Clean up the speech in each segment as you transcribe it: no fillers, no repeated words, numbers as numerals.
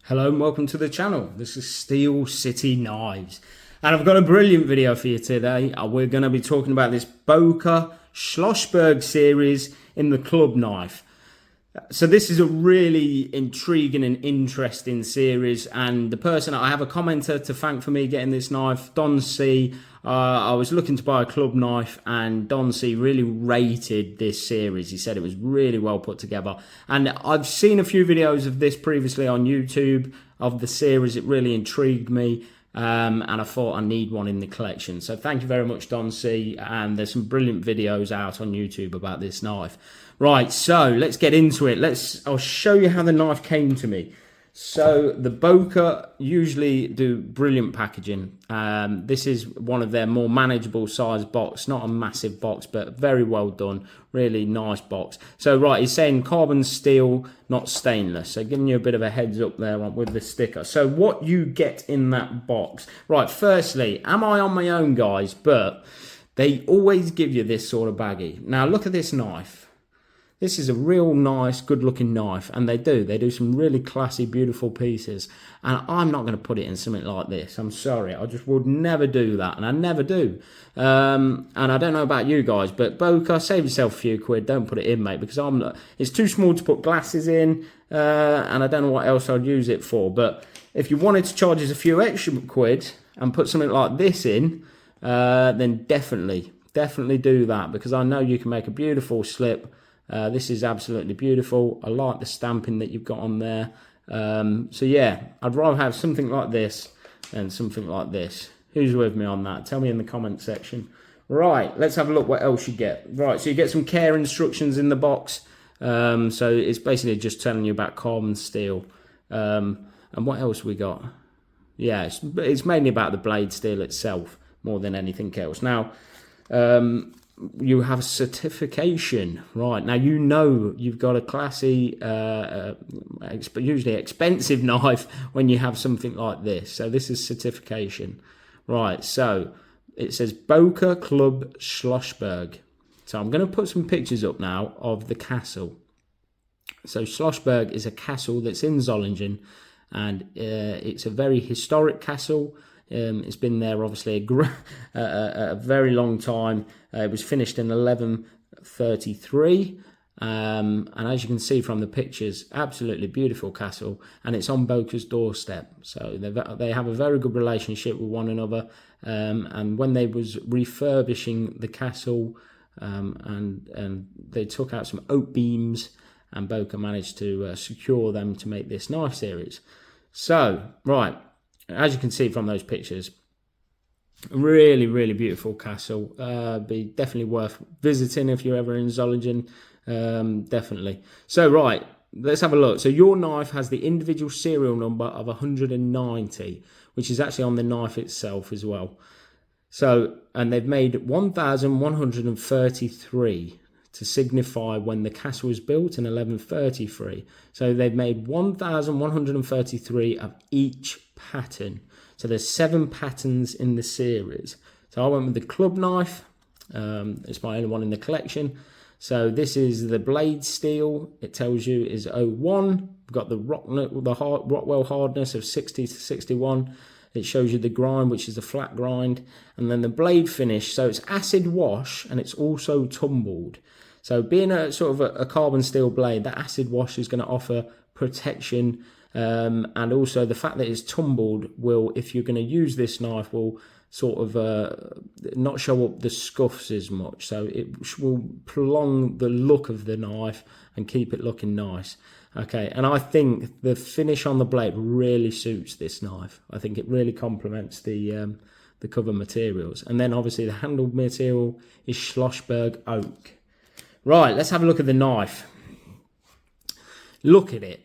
Hello and welcome to the channel. This is Steel City Knives. And I've got a brilliant video for you today. We're going to be talking about this Boker Schloss series in the club knife. So this is a really intriguing and interesting series, and the person, I have a commenter to thank for me getting this knife, Don C. I was looking to buy a club knife and Don C really rated this series. He said it was really well put together, and I've seen a few videos of this previously on YouTube of the series. It really intrigued me. And I thought I need one in the collection. So thank you very much, Don C. And there's some brilliant videos out on YouTube about this knife. Right, so let's get into it. I'll show you how the knife came to me. So the Boker usually do brilliant packaging. This is one of their more manageable size box, not a massive box, but very well done, really nice box. So right, he's saying carbon steel, not stainless. So giving you a bit of a heads up there with the sticker. So what you get in that box. Right, firstly, am I on my own, guys? But they always give you this sort of baggie. Now look at this knife. This is a real nice, good-looking knife, and they do some really classy, beautiful pieces. And I'm not going to put it in something like this. I'm sorry, I just would never do that, and I never do. And I don't know about you guys, but Boker, save yourself a few quid. Don't put it in, mate, because it's too small to put glasses in, and I don't know what else I'd use it for. But if you wanted to charge us a few extra quid and put something like this in, then definitely do that, because I know you can make a beautiful slip. This is absolutely beautiful. I like the stamping that you've got on there. So yeah, I'd rather have something like this than something like this. Who's with me on that? Tell me in the comment section. Right, let's have a look what else you get. Right, so you get some care instructions in the box. So it's basically just telling you about carbon steel. And what else we got? Yeah, it's mainly about the blade steel itself more than anything else. Now, you have certification, right? Now you know you've got a classy, usually expensive knife when you have something like this. So this is certification, right? So it says Boker Club Schloss. So I'm going to put some pictures up now of the castle. So Schloss is a castle that's in Solingen, and it's a very historic castle. It's been there obviously a very long time. It was finished in 1133, and as you can see from the pictures, absolutely beautiful castle, and it's on Boker's doorstep. So they have a very good relationship with one another. And when they was refurbishing the castle, and they took out some oak beams, and Boker managed to secure them to make this knife series. So right, as you can see from those pictures, really, really beautiful castle. Be definitely worth visiting if you're ever in Solingen. Definitely. So, right, let's have a look. So your knife has the individual serial number of 190, which is actually on the knife itself as well. So, and they've made 1,133 to signify when the castle was built in 1133. So they've made 1,133 of each pattern. So there's 7 patterns in the series. So I went with the club knife. It's my only one in the collection. So this is the blade steel. It tells you is 01. We've got the Rockwell hardness of 60 to 61. It shows you the grind, which is the flat grind, and then the blade finish. So it's acid wash, and it's also tumbled. So being a sort of a carbon steel blade, that acid wash is going to offer protection, and also the fact that it's tumbled will, if you're going to use this knife, will sort of not show up the scuffs as much. So it will prolong the look of the knife and keep it looking nice. Okay, and I think the finish on the blade really suits this knife. I think it really complements the cover materials. And then obviously the handle material is Schloss oak. Right, let's have a look at the knife. Look at it.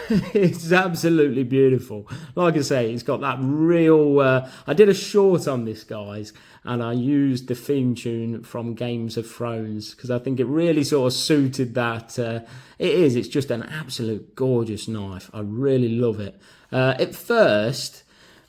It's absolutely beautiful. Like I say, it's got that real... I did a short on this, guys, and I used the theme tune from Games of Thrones because I think it really sort of suited that. It's just an absolute gorgeous knife. I really love it. At first,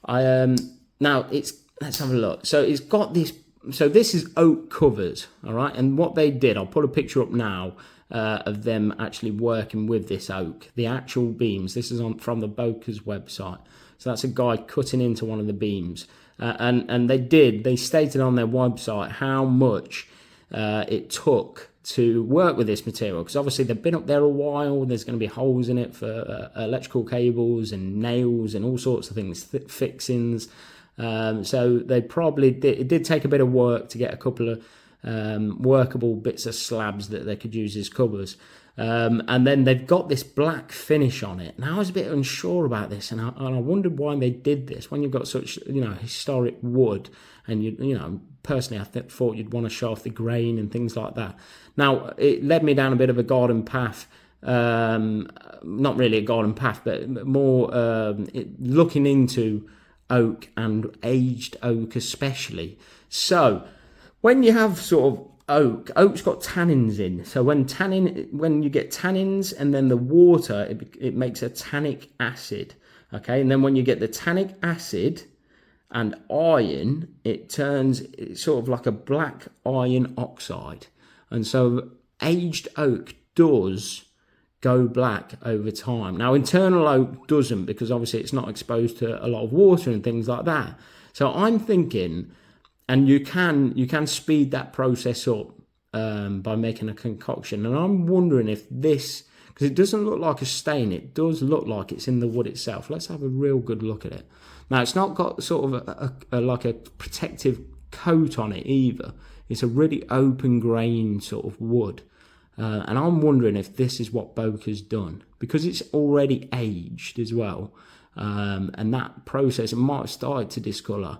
now let's have a look. So it's got this... So this is oak covers, all right? And what they did, I'll put a picture up now. of them actually working with this oak. The actual beams, this is from the Boker's website. So that's a guy cutting into one of the beams. And they stated on their website how much it took to work with this material, because obviously they've been up there a while. There's going to be holes in it for electrical cables and nails and all sorts of things, fixings. So they probably did, it did take a bit of work to get a couple of workable bits of slabs that they could use as covers. And then they've got this black finish on it. Now I was a bit unsure about this, and I wondered why they did this. When you've got such, historic wood, and personally, I thought you'd want to show off the grain and things like that. Now, it led me down a bit of a garden path. Not really a garden path, but more looking into oak and aged oak especially. So when you have sort of oak's got tannins in. So when you get tannins and then the water, it makes a tannic acid. Okay, and then when you get the tannic acid and iron, it's sort of like a black iron oxide. And so aged oak does go black over time. Now internal oak doesn't, because obviously it's not exposed to a lot of water and things like that. So I'm thinking, and you can speed that process up by making a concoction. And I'm wondering if this, because it doesn't look like a stain, it does look like it's in the wood itself. Let's have a real good look at it. Now, it's not got sort of like a protective coat on it either. It's a really open grain sort of wood. And I'm wondering if this is what Boker's done, because it's already aged as well. And that process, it might have started to discolour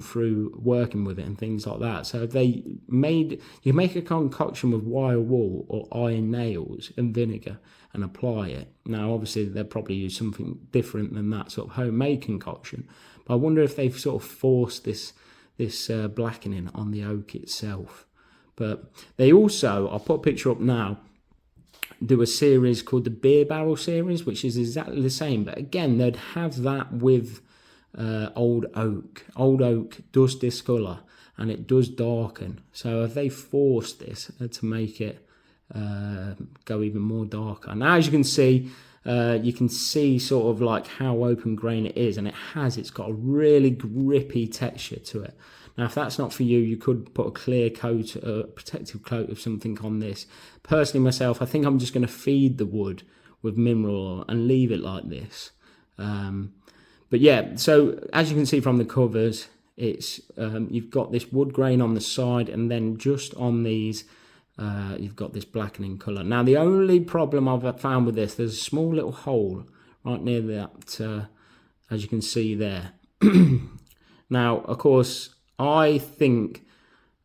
through working with it and things like that. So if you make a concoction with wire wool or iron nails and vinegar and apply it. Now, obviously, they'll probably use something different than that sort of homemade concoction. But I wonder if they've sort of forced this blackening on the oak itself. But they also, I'll put a picture up now, do a series called the Beer Barrel series, which is exactly the same. But again, they'd have that with old oak. Old oak does discolour and it does darken. So have they forced this to make it go even more darker? Now, as you can see sort of like how open grain it is, and it's got a really grippy texture to it. Now, if that's not for you, you could put a clear coat, a protective coat of something on this. Personally, myself, I think I'm just going to feed the wood with mineral oil and leave it like this. But yeah, so as you can see from the covers, it's you've got this wood grain on the side, and then just on these, you've got this blackening colour. Now, the only problem I've found with this, there's a small little hole right near that, as you can see there. Now, of course, I think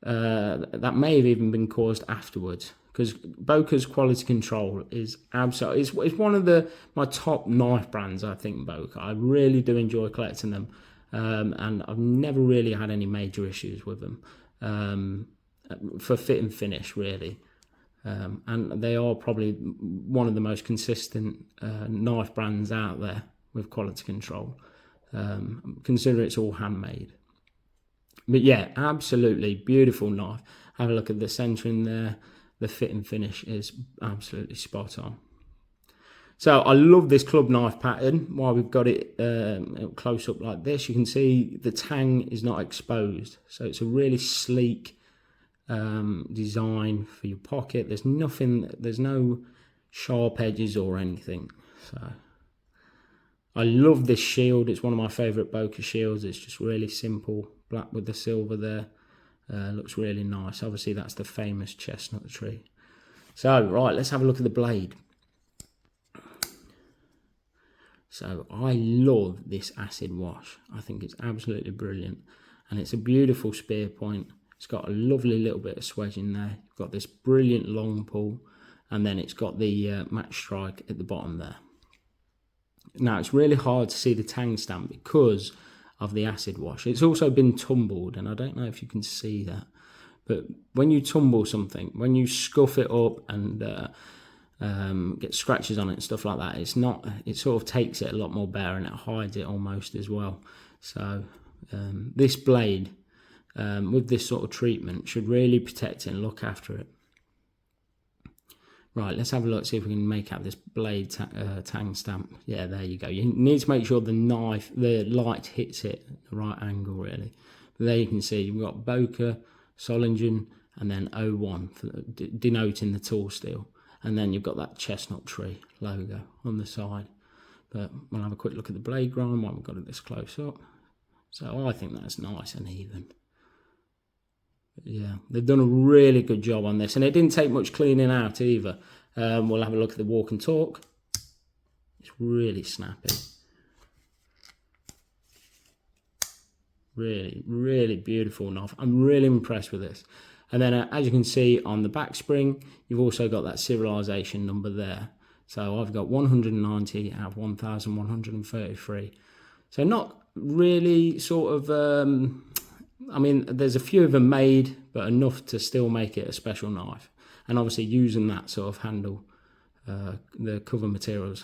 that may have even been caused afterwards, because Boker's quality control is absolutely, it's one of my top knife brands, I think, Boker. I really do enjoy collecting them, and I've never really had any major issues with them for fit and finish, really. And they are probably one of the most consistent knife brands out there with quality control, considering it's all handmade. But yeah, absolutely beautiful knife. Have a look at the centering there. The fit and finish is absolutely spot on. So I love this club knife pattern. While we've got it close up like this, you can see the tang is not exposed. So it's a really sleek design for your pocket. There's no sharp edges or anything. So I love this shield. It's one of my favourite Boker shields. It's just really simple, black with the silver there. Looks really nice. Obviously, that's the famous chestnut tree. So, right, let's have a look at the blade. So, I love this acid wash. I think it's absolutely brilliant. And it's a beautiful spear point. It's got a lovely little bit of swedge in there. You've got this brilliant long pull. And then it's got the match strike at the bottom there. Now, it's really hard to see the tang stamp because of the acid wash. It's also been tumbled, and I don't know if you can see that, but when you tumble something, when you scuff it up and get scratches on it and stuff like that, it sort of takes it a lot more bare, and it hides it almost as well. So this blade with this sort of treatment should really protect it and look after it. Right, let's have a look, see if we can make out this blade tang stamp. Yeah, there you go. You need to make sure the light hits it at the right angle, really. But there you can see you've got Boker Solingen and then 01 for denoting the tall steel. And then you've got that chestnut tree logo on the side. But we'll have a quick look at the blade grind while we've got it this close up. So I think that's nice and even. Yeah, they've done a really good job on this, and it didn't take much cleaning out either. We'll have a look at the walk and talk. It's really snappy. Really, really beautiful knife. I'm really impressed with this. And then as you can see on the back spring, you've also got that serialization number there. So I've got 190 out of 1,133. So not really sort of... I mean, there's a few of them made, but enough to still make it a special knife. And obviously using that sort of handle, the cover materials,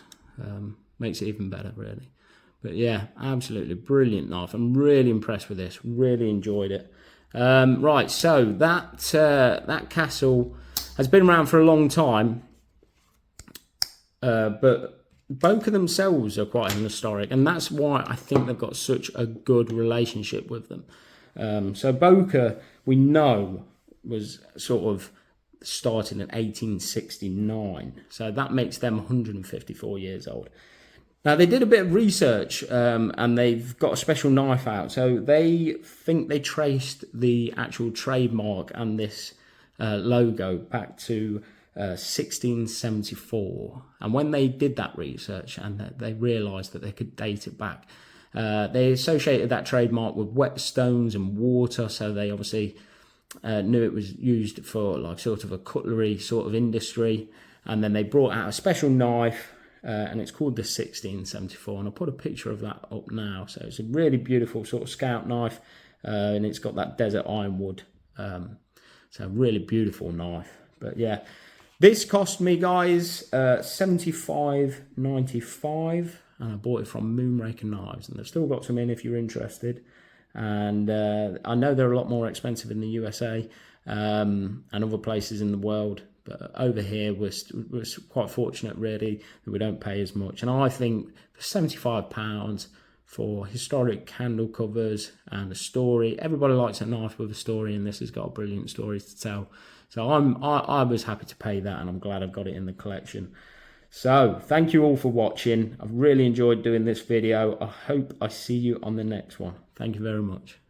makes it even better, really. But yeah, absolutely brilliant knife. I'm really impressed with this. Really enjoyed it. Right, so that castle has been around for a long time, but Boker themselves are quite an historic, and that's why I think they've got such a good relationship with them. So Boker, we know, was sort of started in 1869. So that makes them 154 years old. Now, they did a bit of research and they've got a special knife out. So they think they traced the actual trademark and this logo back to 1674. And when they did that research and they realised that they could date it back, they associated that trademark with whetstones and water, so they obviously knew it was used for like sort of a cutlery sort of industry. And then they brought out a special knife, and it's called the 1674, and I'll put a picture of that up now. So it's a really beautiful sort of scout knife, and it's got that desert ironwood, so a really beautiful knife. But yeah, this cost me, guys, $75.95. And I bought it from Moonraker Knives, and they've still got some in if you're interested. And I know they're a lot more expensive in the USA and other places in the world, but over here we're quite fortunate, really, that we don't pay as much. And I think for £75 for historic candle covers and a story, everybody likes a knife with a story, and this has got a brilliant story to tell. So I was happy to pay that, and I'm glad I've got it in the collection. So, thank you all for watching. I've really enjoyed doing this video. I hope I see you on the next one. Thank you very much.